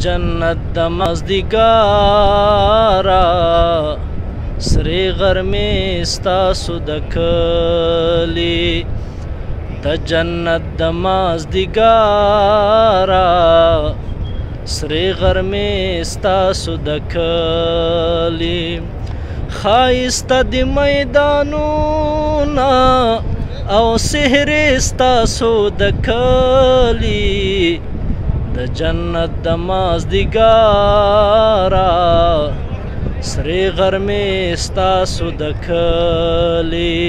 جنت د مازدیګاره سرې غرمې ستاسو د کلي د جنت د مازدیګاره سرې غرمې ستاسو د کلي ښایسته د میدانونه او سحرې ستاسو د کلي د جنت د مازدیګاره سرې غرمې ستاسو د کلي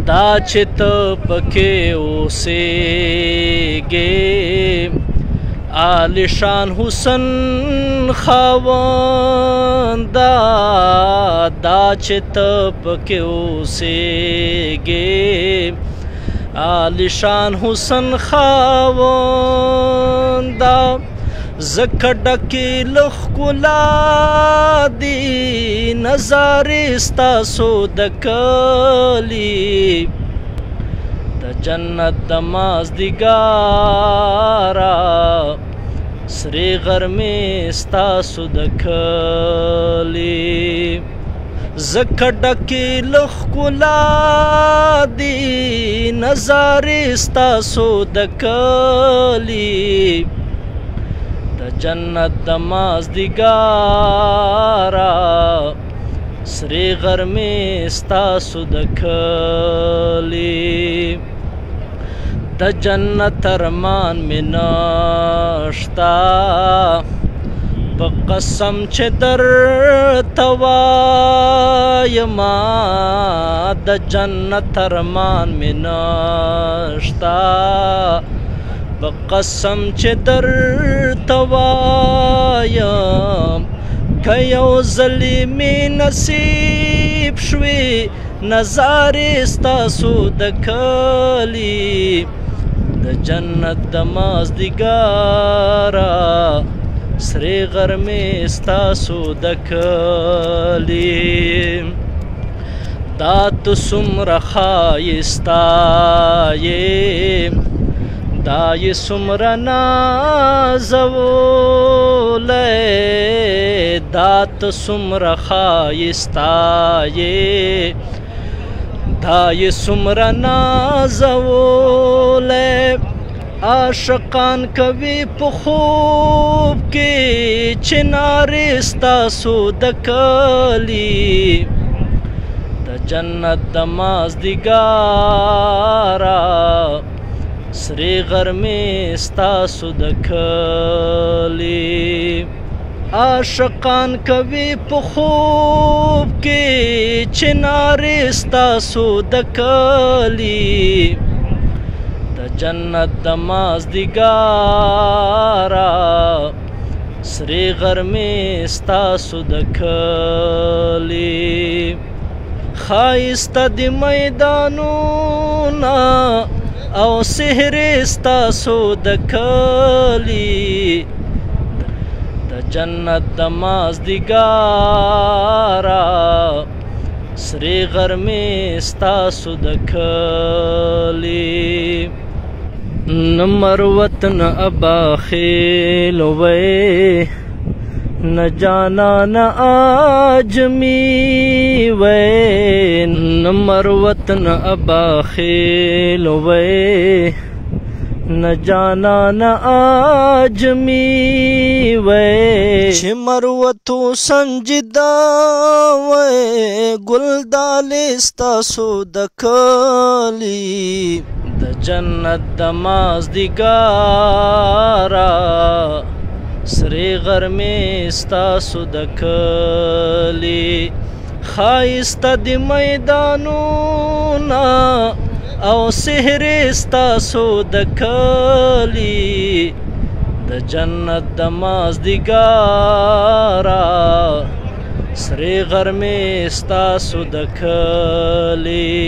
دا چې ته پکې اوسېږې عالیشان حسن خاونده دا چې ته پکې اوسېږې عالیشان حسن خاونده ځکه ډکې له ښکلا دي نظارې ستاسو د کلي د جنت د مازدیګاره سرې غرمې ستاسو د کلي ځکه ډکې له ښکلا دي نظارې ستاسو د کلي د جنت د مازدیګاره سرې غرمې ستاسو د کلي د جنت ارمان مې نشته په قسم چې درته وایمه د جنت ارمان مې نشته په قسم چې درته وایم که یو ځلې مې نصیب شوې نظارې ستاسو د کلي د جنت د مازدیګاره سرې غرمې ستاسو د کلي دا ته څومره ښایسته یې دا یې څومره نازولی دا ته څومره ښایسته یې دا یې څومره نازولی عاشقان کوي په خوب کې چنارې ستاسو د کلي د جنت د مازدیګاره سرې غرمې ستاسو د کلي عاشقان کوي په خوب کې چنارې ستاسو د کلي د جنت د مازدیګاره سرې غرمې ستاسو د کلي ښایسته د میدانونه او سحرې ستاسو د کلي د جنت د مازدیګاره سرې غرمې ستاسو د کلي نه مروت نه ابا خیل وی نه جانا نه آجمی وی نه مروت نه ابا خیل وی نه جانا نه آجمی وی چې مروتو سنجدا وی ګلدالې ستاسو د کلي د جنت د مازدیګاره سرې غرمې ستاسو د کلي ښایسته د میدانونه او سحرې ستاسو د کلي د جنت د مازدیګاره سرې غرمې ستاسو د کلي